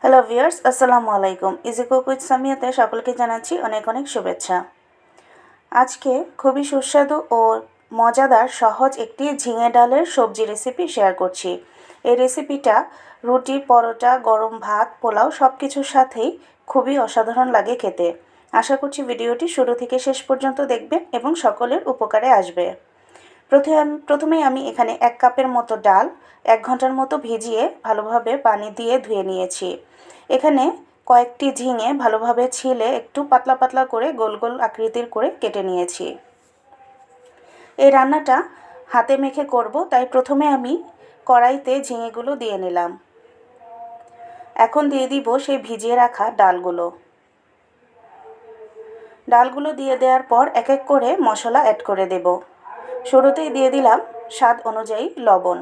Hello viewers, আসসালামু আলাইকুম। Easy cook with সামিয়াতে সকলকে জানাচ্ছি অনেক অনেক শুভেচ্ছা। আজকে খুবই সুস্বাদু ও মজাদার সহজ একটি ঝিঙে ডালের সবজি রেসিপি শেয়ার করছি। এই রেসিপিটা রুটি, পরোটা, গরম ভাত, পোলাও সব কিছুর সাথেই খুবই অসাধারণ লাগে খেতে। আশা করছি ভিডিওটি শুরু থেকে শেষ পর্যন্ত দেখবেন এবং সকলের উপকারে আসবে। প্রথমেই আমি এখানে 1 কাপের মতো ডাল 1 ঘন্টার মতো ভিজিয়ে ভালোভাবে পানি দিয়ে ধুয়ে নিয়েছি। এখানে কয়েকটি ঝিঙে ভালোভাবে ছিলে একটু পাতলা পাতলা করে গোল গোল আকৃতির করে কেটে নিয়েছি। এই রান্নাটা হাতে মেখে করব, তাই প্রথমে আমি কড়াইতে ঝিঙেগুলো দিয়ে নিলাম। এখন দিয়ে দিব সেই ভিজিয়ে রাখা ডালগুলো দিয়ে দেওয়ার পর এক এক করে মশলা অ্যাড করে দেব। শুরুতেই দিয়ে দিলাম স্বাদ অনুযায়ী লবণ,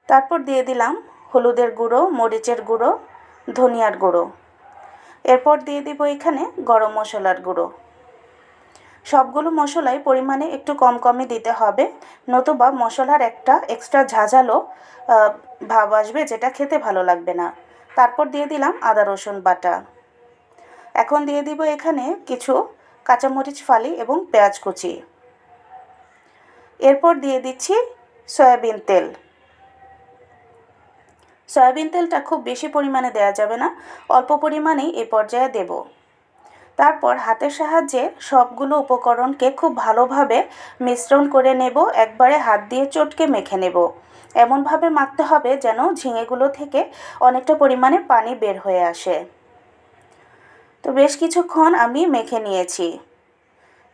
তারপর দিয়ে দিলাম হলুদের গুঁড়ো, মরিচের গুঁড়ো, ধনিয়ার গুঁড়ো, এরপর দিয়ে দিব এখানে গরম মশলার গুঁড়ো। সবগুলো মশলাই পরিমাণে একটু কম কমই দিতে হবে, নতুবা মশলার একটা এক্সট্রা ঝাঁঝালো ভাব আসবে, যেটা খেতে ভালো লাগবে না। তারপর দিয়ে দিলাম আদা রসুন বাটা। এখন দিয়ে দিব এখানে কিছু কাঁচামরিচ ফালি এবং পেঁয়াজ কুচি। এরপর দিয়ে দিচ্ছি সয়াবিন তেল। সয়াবিন তেলটা খুব বেশি পরিমাণে দেওয়া যাবে না, অল্প পরিমাণেই এই পর্যায়ে দেব। তারপর হাতের সাহায্যে সবগুলো উপকরণকে খুব ভালোভাবে মিশ্রণ করে নেব। একবারে হাত দিয়ে চটকে মেখে নেব। এমনভাবে মাখতে হবে যেন ঝিঙেগুলো থেকে অনেকটা পরিমাণে পানি বের হয়ে আসে। তো বেশ কিছুক্ষণ আমি মেখে নিয়েছি।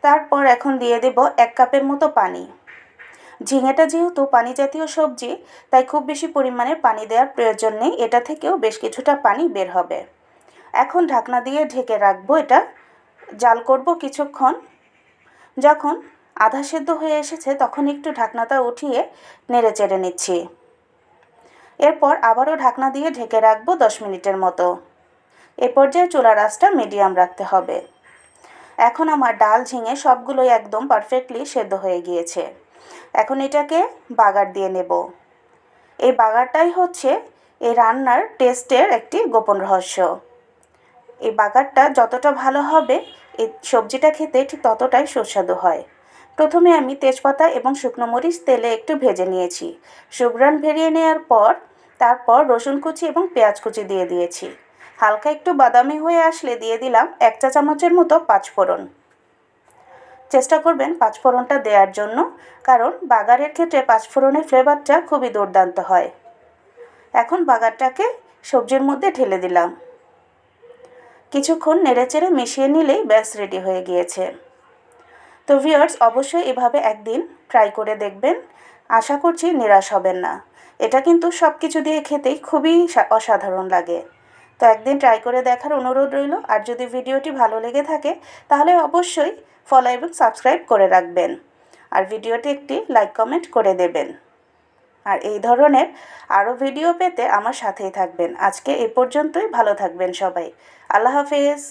তারপর এখন দিয়ে দেব 1 কাপের মতো পানি। ঝিঙেটা যেহেতু পানি জাতীয় সবজি, তাই খুব বেশি পরিমাণে পানি দেওয়ার প্রয়োজন নেই, এটা থেকেও বেশ কিছুটা পানি বের হবে। এখন ঢাকনা দিয়ে ঢেকে রাখবো। এটা জাল করব কিছুক্ষণ। যখন আধা সেদ্ধ হয়ে এসেছে তখন একটু ঢাকনাটা উঠিয়ে নেড়ে চেড়ে নিচ্ছি। এরপর আবারও ঢাকনা দিয়ে ঢেকে রাখবো 10 মিনিটের মতো। এ পর্যায়ে চুলার আঁচটা মিডিয়াম রাখতে হবে। এখন আমার ডাল ঝিঙে সবগুলোই একদম পারফেক্টলি সেদ্ধ হয়ে গিয়েছে। এখন এটাকে বাগার দিয়ে নেব। এই বাগারটাই হচ্ছে এই রান্নার টেস্টের একটি গোপন রহস্য। এই বাগারটা যতটা ভালো হবে এই সবজিটা খেতে ঠিক ততটাই সুস্বাদু হয়। প্রথমে আমি তেজপাতা এবং শুকনো মরিচ তেলে একটু ভেজে নিয়েছি। সুঘ্রাণ ভেরিয়ে নেওয়ার পর তারপর রসুন কুচি এবং পেঁয়াজ কুচি দিয়ে দিয়েছি। হালকা একটু বাদামি হয়ে আসলে দিয়ে দিলাম 1 চা চামচের মতো পাঁচফোড়ন। চেষ্টা করবেন পাঁচফোড়নটা দেওয়ার জন্য, কারণ বাগারের ক্ষেত্রে পাঁচফোড়নের ফ্লেভারটা খুবই দুর্দান্ত হয়। এখন বাগারটাকে সবজির মধ্যে ঢেলে দিলাম। কিছুক্ষণ নেড়েচেড়ে মিশিয়ে নিলেই ব্যাস রেডি হয়ে গিয়েছে। তো ভিউয়ার্স, অবশ্যই এভাবে একদিন ট্রাই করে দেখবেন। আশা করছি নিরাশ হবেন না। এটা কিন্তু সব কিছু দিয়ে খেতেই খুবই অসাধারণ লাগে। তো একদিন ট্রাই করে দেখার অনুরোধ রইল। আর যদি ভিডিওটি ভালো লেগে থাকে তাহলে অবশ্যই ফলো এবং সাবস্ক্রাইব করে রাখবেন। আর ভিডিওটি একটি লাইক কমেন্ট করে দেবেন। আর এই ধরনের আরও ভিডিও পেতে আমার সাথেই থাকবেন। আজকে এ পর্যন্তই। ভালো থাকবেন সবাই। আল্লাহ হাফেজ।